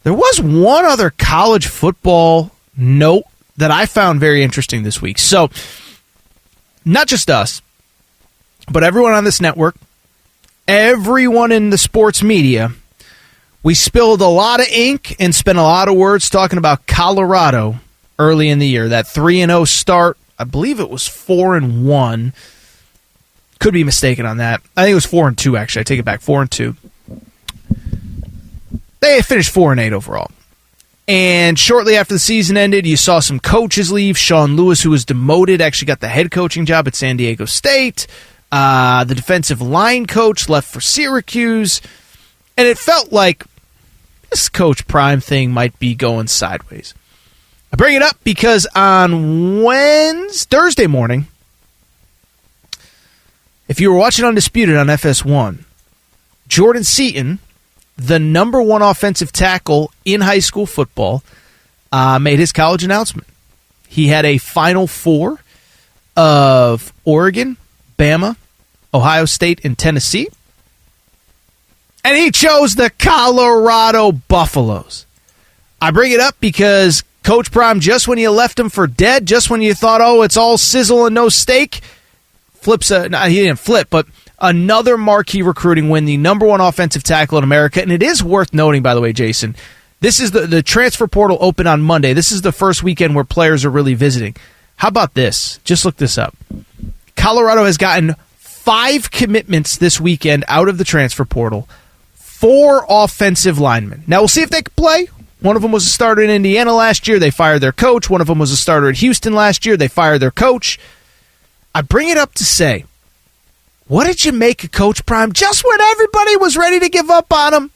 There was one other college football note that I found very interesting this week. So, not just us, but everyone on this network, everyone in the sports media, we spilled a lot of ink and spent a lot of words talking about Colorado early in the year. That 3-0 start, I believe it was 4-1. Could be mistaken on that. I think it was 4-2, actually. I take it back, 4-2. They finished 4-8 overall. And shortly after the season ended, you saw some coaches leave. Sean Lewis, who was demoted, actually got the head coaching job at San Diego State. The defensive line coach left for Syracuse. And it felt like this Coach Prime thing might be going sideways. I bring it up because on Thursday morning, if you were watching Undisputed on FS1, Jordan Seaton, the number one offensive tackle in high school football, made his college announcement. He had a Final Four of Oregon, Bama, Ohio State, and Tennessee. And he chose the Colorado Buffaloes. I bring it up because Coach Prime, just when you left him for dead, just when you thought, oh, it's all sizzle and no steak, he didn't flip, but another marquee recruiting win, the number one offensive tackle in America. And it is worth noting, by the way, Jason, this is the transfer portal open on Monday. This is the first weekend where players are really visiting. How about this? Just look this up. Colorado has gotten 5 commitments this weekend out of the transfer portal, 4 offensive linemen. Now, we'll see if they can play. One of them was a starter in Indiana last year. They fired their coach. One of them was a starter at Houston last year. They fired their coach. I bring it up to say, what did you make of Coach Prime just when everybody was ready to give up on him?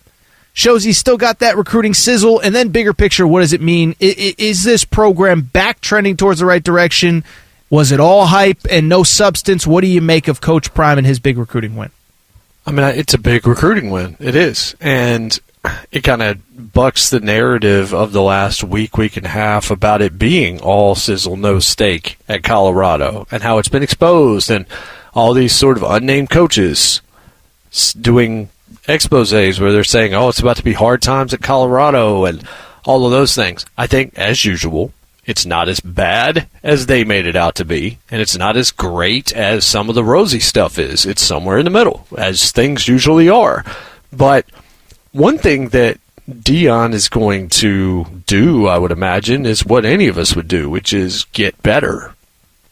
Shows he's still got that recruiting sizzle. And then bigger picture, what does it mean? Is this program back trending towards the right direction? Was it all hype and no substance? What do you make of Coach Prime and his big recruiting win? I mean, it's a big recruiting win. It is. And it kind of bucks the narrative of the last week and a half about it being all sizzle, no steak at Colorado and how it's been exposed and all these sort of unnamed coaches doing exposés where they're saying, oh, it's about to be hard times at Colorado and all of those things. I think, as usual, it's not as bad as they made it out to be, and it's not as great as some of the rosy stuff is. It's somewhere in the middle, as things usually are. But one thing that Deion is going to do, I would imagine, is what any of us would do, which is get better,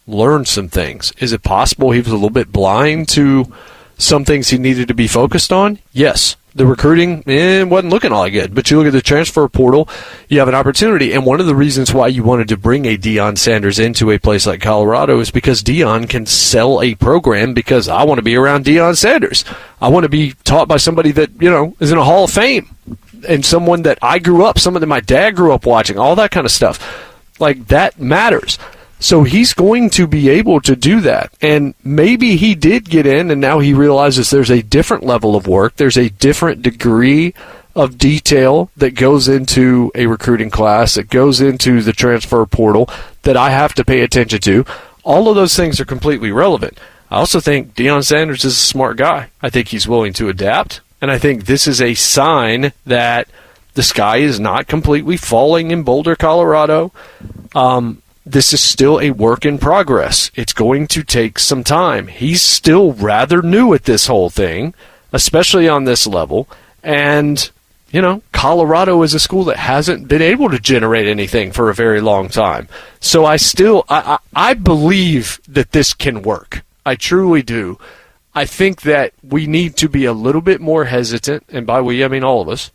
learn some things. Is it possible he was a little bit blind to some things he needed to be focused on? Yes. The recruiting wasn't looking all good, but you look at the transfer portal, you have an opportunity. And one of the reasons why you wanted to bring a Deion Sanders into a place like Colorado is because Deion can sell a program, because I want to be around Deion Sanders. I want to be taught by somebody that, is in a Hall of Fame, and someone that I grew up, someone that my dad grew up watching, all that kind of stuff. Like, that matters. So he's going to be able to do that. And maybe he did get in, and now he realizes there's a different level of work. There's a different degree of detail that goes into a recruiting class, that goes into the transfer portal, that I have to pay attention to. All of those things are completely relevant. I also think Deion Sanders is a smart guy. I think he's willing to adapt. And I think this is a sign that the sky is not completely falling in Boulder, Colorado. This is still a work in progress. It's going to take some time. He's still rather new at this whole thing, especially on this level. And, Colorado is a school that hasn't been able to generate anything for a very long time. So I believe that this can work. I truly do. I think that we need to be a little bit more hesitant, and by we, I mean all of us.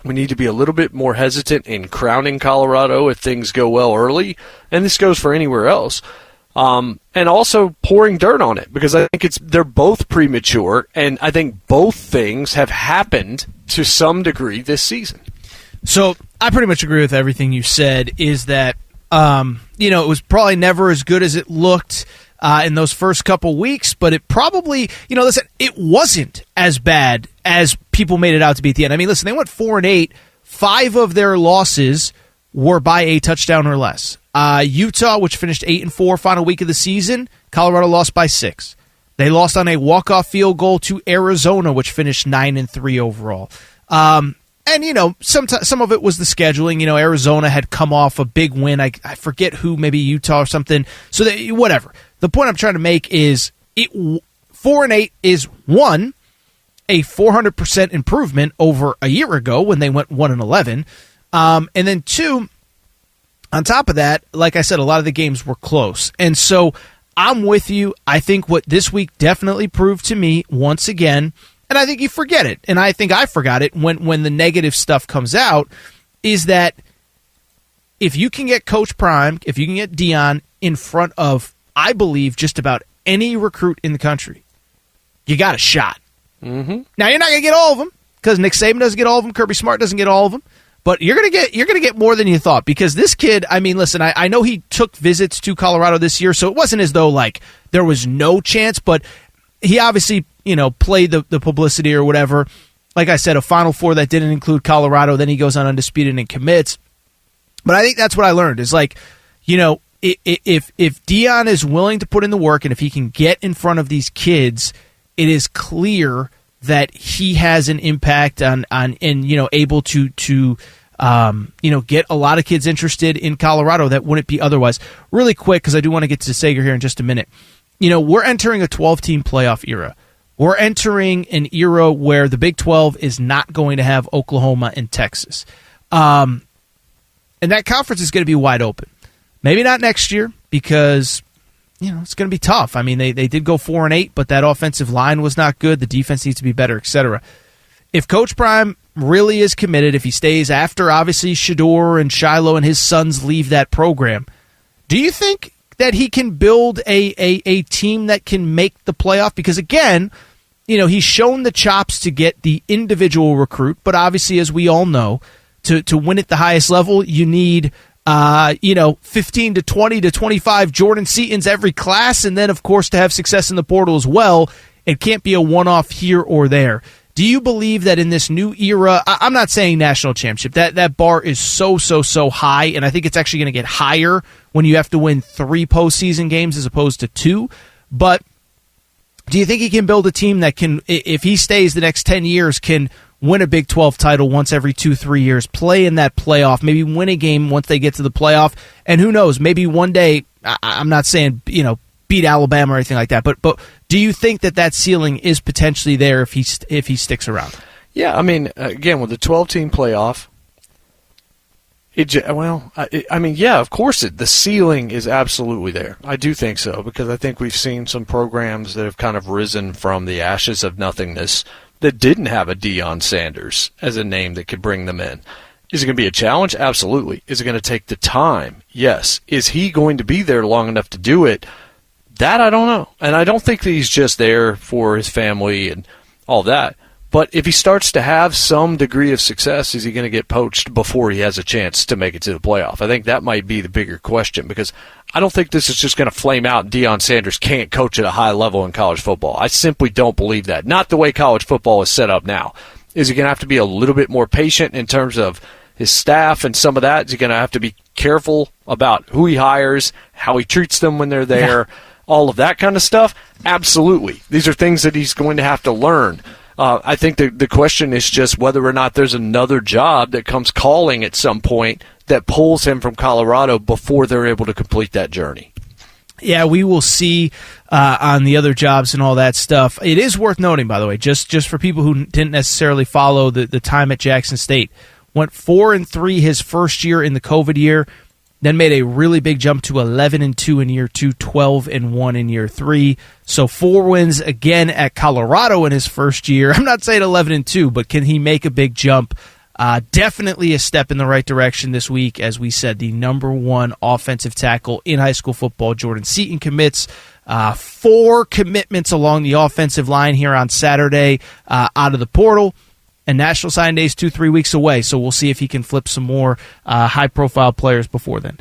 We need to be a little bit more hesitant in crowning Colorado if things go well early, and this goes for anywhere else. And also pouring dirt on it, because I think they're both premature, and I think both things have happened to some degree this season. So I pretty much agree with everything you said, is that, it was probably never as good as it looked in those first couple weeks, but it probably, listen, it wasn't as bad as people made it out to be at the end. I mean, listen, they went 4-8. 5 of their losses were by a touchdown or less. Utah, which finished 8-4 final week of the season, Colorado lost by 6. They lost on a walk-off field goal to Arizona, which finished 9-3 overall. And, some of it was the scheduling. Arizona had come off a big win. I forget who, maybe Utah or something. So whatever. The point I'm trying to make is 4-8 is, one, a 400% improvement over a year ago when they went 1-11. And then two, on top of that, like I said, a lot of the games were close. And so I'm with you. I think what this week definitely proved to me once again, and I think you forget it, and I think I forgot it when the negative stuff comes out, is that if you can get Coach Prime, if you can get Deion in front of, I believe, just about any recruit in the country, you got a shot. Mm-hmm. Now, you're not going to get all of them, because Nick Saban doesn't get all of them, Kirby Smart doesn't get all of them, but you're going to get more than you thought, because this kid, I mean, listen, I know he took visits to Colorado this year, so it wasn't as though like there was no chance, but he obviously, played the publicity or whatever. Like I said, a Final Four that didn't include Colorado, then he goes on undisputed and commits. But I think that's what I learned is like, if Deion is willing to put in the work and if he can get in front of these kids, it is clear that he has an impact on able to get a lot of kids interested in Colorado that wouldn't be otherwise. Really quick, because I do want to get to Sager here in just a minute. We're entering a 12-team playoff era. We're entering an era where the Big 12 is not going to have Oklahoma and Texas. And that conference is going to be wide open. Maybe not next year because, it's going to be tough. I mean, they did go 4-8, but that offensive line was not good. The defense needs to be better, etc. If Coach Prime really is committed, if he stays after, obviously, Shador and Shiloh and his sons leave that program, do you think that he can build a team that can make the playoff? Because, again, he's shown the chops to get the individual recruit, but obviously, as we all know, to win at the highest level, you need 15 to 20 to 25 Jordan Seatons every class, and then, of course, to have success in the portal as well. It can't be a one-off here or there. Do you believe that in this new era, I'm not saying national championship, that bar is so high, and I think it's actually going to get higher when you have to win 3 postseason games as opposed to 2, but do you think he can build a team that can, if he stays the next 10 years, can win a Big 12 title once every 2-3 years, play in that playoff, maybe win a game once they get to the playoff, and who knows, maybe one day, I'm not saying, beat Alabama or anything like that, but do you think that ceiling is potentially there if he sticks around? Yeah, I mean, again, with the 12-team playoff, yeah, of course the ceiling is absolutely there. I do think so, because I think we've seen some programs that have kind of risen from the ashes of nothingness that didn't have a Deion Sanders as a name that could bring them in. Is it going to be a challenge? Absolutely. Is it going to take the time? Yes. Is he going to be there long enough to do it? That I don't know. And I don't think that he's just there for his family and all that. But if he starts to have some degree of success, is he going to get poached before he has a chance to make it to the playoff? I think that might be the bigger question, because I don't think this is just going to flame out and Deion Sanders can't coach at a high level in college football. I simply don't believe that. Not the way college football is set up now. Is he going to have to be a little bit more patient in terms of his staff and some of that? Is he going to have to be careful about who he hires, how he treats them when they're there, all of that kind of stuff? Absolutely. These are things that he's going to have to learn. I think the question is just whether or not there's another job that comes calling at some point that pulls him from Colorado before they're able to complete that journey. Yeah, we will see on the other jobs and all that stuff. It is worth noting, by the way, just for people who didn't necessarily follow the time at Jackson State, went 4-3 his first year in the COVID year, then made a really big jump to 11-2 in year 2, 12-1 in year 3. So 4 wins again at Colorado in his first year. I'm not saying 11-2, but can he make a big jump? Definitely a step in the right direction this week. As we said, the number 1 offensive tackle in high school football, Jordan Seaton, commits 4 commitments along the offensive line here on Saturday out of the portal. And National Signing Day is 2-3 weeks away, so we'll see if he can flip some more high-profile players before then.